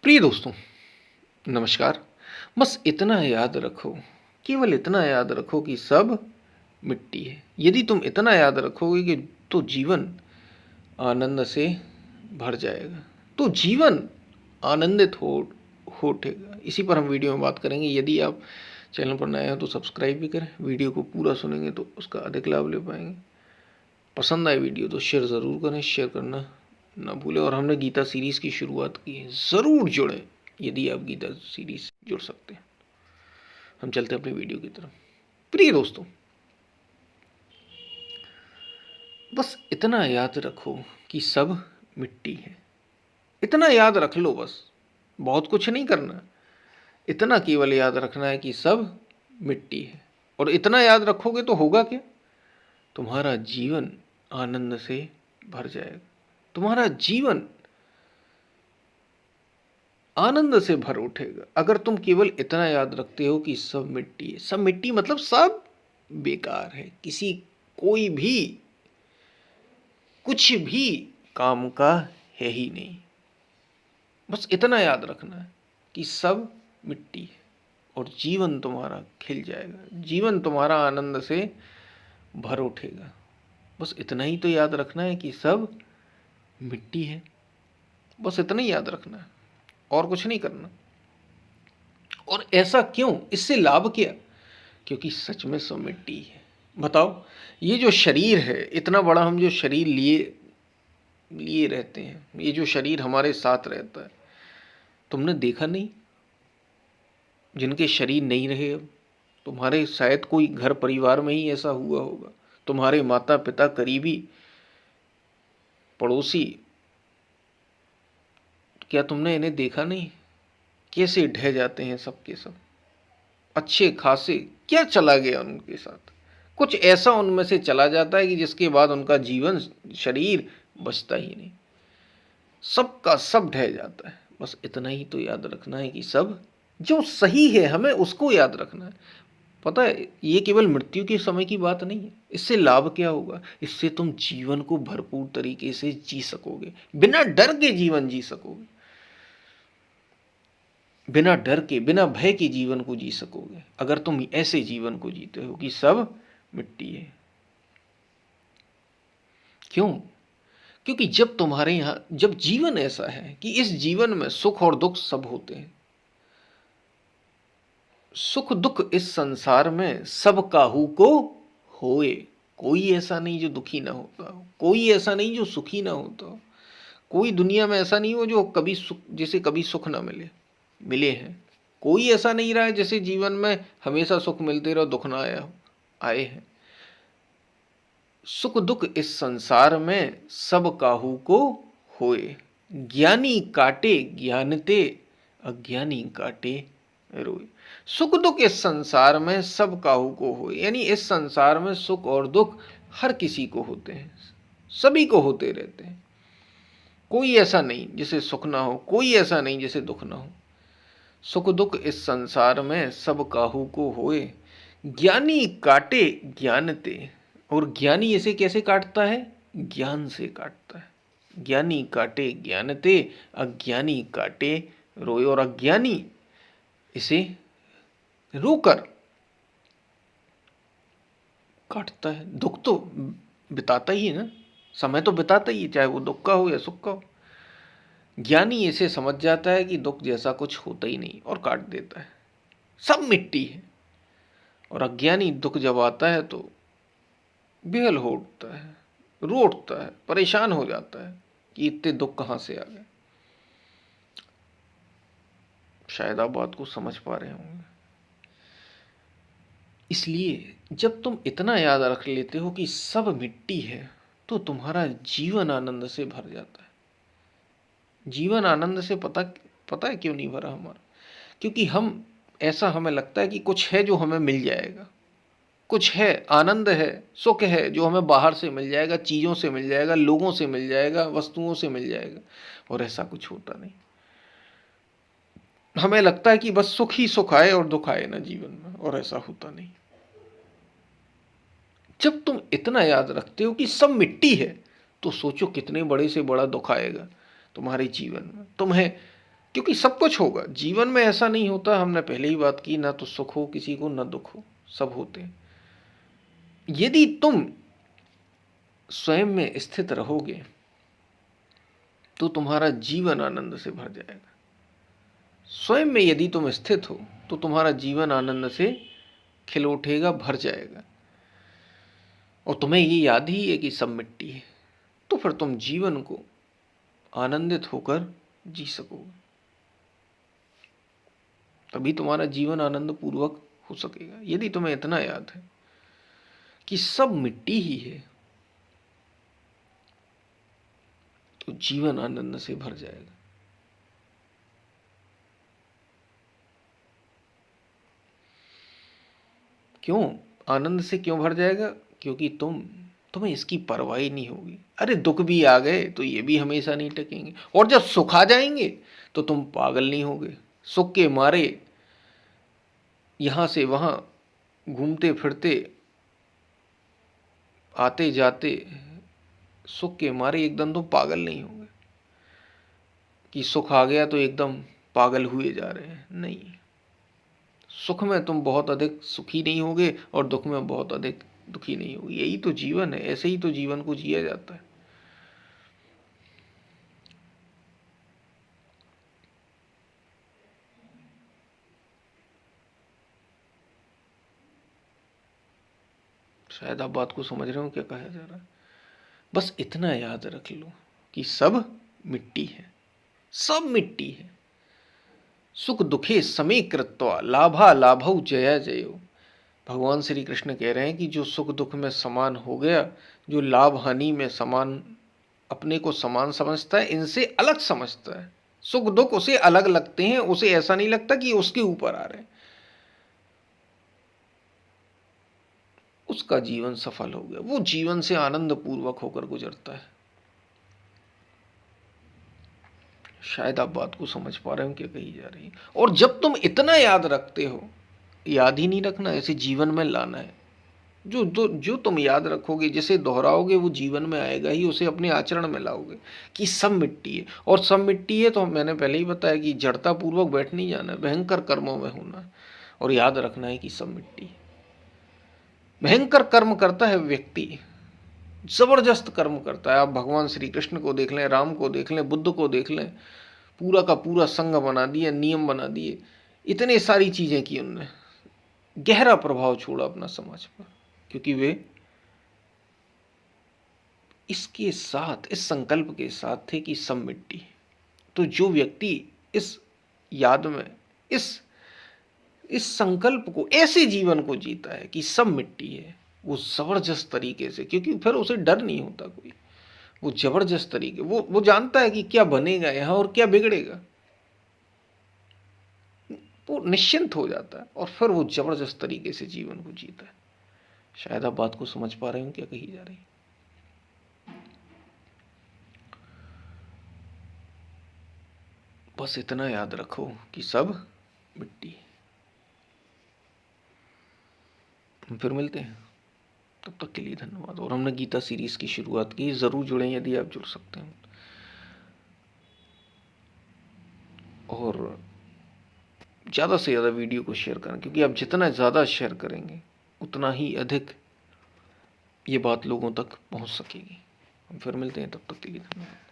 प्रिय दोस्तों, नमस्कार। बस इतना याद रखो, केवल इतना याद रखो कि सब मिट्टी है। यदि तुम इतना याद रखोगे कि तो जीवन आनंद से भर जाएगा। तो जीवन आनंदित हो उठेगा। इसी पर हम वीडियो में बात करेंगे। यदि आप चैनल पर नए हैं तो सब्सक्राइब भी करें। वीडियो को पूरा सुनेंगे तो उसका अधिक लाभ ले पाएंगे। पसंद आए वीडियो तो शेयर ज़रूर करें, शेयर करना ना भूलें। और हमने गीता सीरीज़ की शुरुआत की है, ज़रूर जुड़ें यदि आप गीता सीरीज़ जुड़ सकते हैं। हम चलते हैं अपनी वीडियो की तरफ। प्रिय दोस्तों, बस इतना याद रखो कि सब मिट्टी है। इतना याद रख लो बस, बहुत कुछ नहीं करना। इतना केवल याद रखना है कि सब मिट्टी है। और इतना याद रखोगे तो होगा क्या? तुम्हारा जीवन आनंद से भर जाएगा। तुम्हारा जीवन आनंद से भर उठेगा अगर तुम केवल इतना याद रखते हो कि सब मिट्टी है। सब मिट्टी मतलब सब बेकार है, किसी कोई भी कुछ भी काम का है ही नहीं। बस इतना याद रखना है कि सब मिट्टी है और जीवन तुम्हारा खिल जाएगा, जीवन तुम्हारा आनंद से भर उठेगा। बस इतना ही तो याद रखना है कि सब मिट्टी है। बस इतना ही याद रखना है और कुछ नहीं करना। और ऐसा क्यों? इससे लाभ क्या? क्योंकि सच में सब मिट्टी है। बताओ, ये जो शरीर है, इतना बड़ा हम जो शरीर लिए लिए रहते हैं, ये जो शरीर हमारे साथ रहता है, तुमने देखा नहीं जिनके शरीर नहीं रहे अब? तुम्हारे शायद कोई घर परिवार में ही ऐसा हुआ होगा। तुम्हारे माता पिता, करीबी, पड़ोसी, क्या तुमने इन्हें देखा नहीं? कैसे ढह जाते हैं सब के सब। अच्छे खासे क्या चला गया उनके साथ? कुछ ऐसा उनमें से चला जाता है कि जिसके बाद उनका जीवन शरीर बचता ही नहीं, सबका सब ढह जाता है। बस इतना ही तो याद रखना है कि सब जो सही है हमें उसको याद रखना है। पता है, ये केवल मृत्यु के समय की बात नहीं है। इससे लाभ क्या होगा? इससे तुम जीवन को भरपूर तरीके से जी सकोगे, बिना डर के जीवन जी सकोगे, बिना डर के, बिना भय के जीवन को जी सकोगे अगर तुम ऐसे जीवन को जीते हो कि सब मिट्टी है। क्यों? क्योंकि जब तुम्हारे यहां, जब जीवन ऐसा है कि इस जीवन में सुख और दुख सब होते हैं। सुख दुख इस संसार में सब काहू को होए। कोई ऐसा नहीं जो दुखी ना होता हो, कोई ऐसा नहीं जो सुखी ना होता हो। कोई दुनिया में ऐसा नहीं हो जो कभी सुख, जिसे कभी सुख ना मिले। मिले हैं। कोई ऐसा नहीं रहा है जैसे जीवन में हमेशा सुख मिलते रहो, दुख ना आया हो। आए हैं। सुख दुख इस संसार में सब काहू को होए। ज्ञानी काटे ज्ञानते, अज्ञानी काटे रोए। सुख दुख इस संसार में सब काहू को होए, यानी इस संसार में सुख और दुख हर किसी को होते हैं, सभी को होते रहते हैं। कोई ऐसा नहीं जिसे सुख ना हो, कोई ऐसा नहीं जिसे दुख ना हो। सुख दुख इस संसार में सब काहू को होए। ज्ञानी काटे ज्ञानते। और ज्ञानी इसे कैसे काटता है? ज्ञान से काटता है। ज्ञानी काटे ज्ञानते, अज्ञानी काटे रोए। और अज्ञानी इसे रोकर काटता है। दुख तो बिताता ही है ना, समय तो बिताता ही है, चाहे वो दुख का हो या सुख का हो। ज्ञानी इसे समझ जाता है कि दुख जैसा कुछ होता ही नहीं और काट देता है। सब मिट्टी है। और अज्ञानी दुख जब आता है तो बेहल हो उठता है, रो उठता है, परेशान हो जाता है कि इतने दुख कहाँ से आ गए। शायद आप बात को समझ पा रहे होंगे। इसलिए जब तुम इतना याद रख लेते हो कि सब मिट्टी है तो तुम्हारा जीवन आनंद से भर जाता है। जीवन आनंद से पता पता है क्यों नहीं भरा हमारा? क्योंकि हम, ऐसा हमें लगता है कि कुछ है जो हमें मिल जाएगा, कुछ है, आनंद है, सुख है जो हमें बाहर से मिल जाएगा, चीज़ों से मिल जाएगा, लोगों से मिल जाएगा, वस्तुओं से मिल जाएगा। और ऐसा कुछ होता नहीं। हमें लगता है कि बस सुख ही सुख आए और दुख आए ना जीवन में, और ऐसा होता नहीं। जब तुम इतना याद रखते हो कि सब मिट्टी है तो सोचो कितने बड़े से बड़ा दुख आएगा तुम्हारे जीवन में। तुम्हें क्योंकि सब कुछ होगा जीवन में, ऐसा नहीं होता, हमने पहले ही बात की, ना तो सुख हो किसी को ना दुख हो, सब होते हैं। यदि तुम स्वयं में स्थित रहोगे तो तुम्हारा जीवन आनंद से भर जाएगा। स्वयं में यदि तुम स्थित हो तो तुम्हारा जीवन आनंद से खिल उठेगा, भर जाएगा। और तुम्हें ये याद ही है कि सब मिट्टी है, तो फिर तुम जीवन को आनंदित होकर जी सकोगे। तभी तुम्हारा जीवन आनंद पूर्वक हो सकेगा। यदि तुम्हें इतना याद है कि सब मिट्टी ही है तो जीवन आनंद से भर जाएगा। क्यों आनंद से क्यों भर जाएगा? क्योंकि तुम्हें इसकी परवाह ही नहीं होगी। अरे दुख भी आ गए तो ये भी हमेशा नहीं टकेंगे, और जब सुख आ जाएंगे तो तुम पागल नहीं होगे। सुख के मारे यहां से वहां घूमते फिरते आते जाते, सुख के मारे एकदम तुम पागल नहीं होगे कि सुख आ गया तो एकदम पागल हुए जा रहे हैं। नहीं, सुख में तुम बहुत अधिक सुखी नहीं होगे और दुख में बहुत अधिक दुखी नहीं होगे। यही तो जीवन है, ऐसे ही तो जीवन को जिया जाता है। शायद आप बात को समझ रहे हो क्या कहा जा रहा है। बस इतना याद रख लो कि सब मिट्टी है, सब मिट्टी है। सुख दुखे समे कृत्वा लाभा लाभौ जया जयो। भगवान श्री कृष्ण कह रहे हैं कि जो सुख दुख में समान हो गया, जो लाभ हानि में समान, अपने को समान समझता है, इनसे अलग समझता है, सुख दुख उसे अलग लगते हैं, उसे ऐसा नहीं लगता कि उसके ऊपर आ रहे हैं, उसका जीवन सफल हो गया। वो जीवन से आनंद पूर्वक होकर गुजरता है। शायद आप बात को समझ पा रहे हो क्या कही जा रही है। और जब तुम इतना याद रखते हो, याद ही नहीं रखना, ऐसे जीवन में लाना है। जो तुम याद रखोगे, जिसे दोहराओगे, वो जीवन में आएगा ही, उसे अपने आचरण में लाओगे कि सब मिट्टी है। और सब मिट्टी है तो मैंने पहले ही बताया कि जड़ता पूर्वक बैठ नहीं जाना है, भयंकर कर्मों में होना है और याद रखना है कि सब मिट्टी है। भयंकर कर्म करता है व्यक्ति, जबरदस्त कर्म करता है। आप भगवान श्री कृष्ण को देख लें, राम को देख लें, बुद्ध को देख लें, पूरा का पूरा संघ बना दिया, नियम बना दिए, इतने सारी चीजें की उनने, गहरा प्रभाव छोड़ा अपना समाज पर, क्योंकि वे इसके साथ, इस संकल्प के साथ थे कि सब मिट्टी। तो जो व्यक्ति इस याद में, इस संकल्प को, ऐसे जीवन को जीता है कि सब मिट्टी है, वो जबरदस्त तरीके से, क्योंकि फिर उसे डर नहीं होता कोई, वो जबरदस्त तरीके, वो जानता है कि क्या बनेगा यहां और क्या बिगड़ेगा, वो निश्चिंत हो जाता है और फिर वो जबरदस्त तरीके से जीवन को जीता है। शायद आप बात को समझ पा रहे हो क्या कही जा रही है। बस इतना याद रखो कि सब मिट्टी है। हम फिर मिलते हैं, तब तक के लिए धन्यवाद। और हमने गीता सीरीज की शुरुआत की, जरूर जुड़ें यदि आप जुड़ सकते हैं। और ज़्यादा से ज़्यादा वीडियो को शेयर करें, क्योंकि आप जितना ज़्यादा शेयर करेंगे उतना ही अधिक ये बात लोगों तक पहुंच सकेगी। हम फिर मिलते हैं, तब तक के लिए धन्यवाद।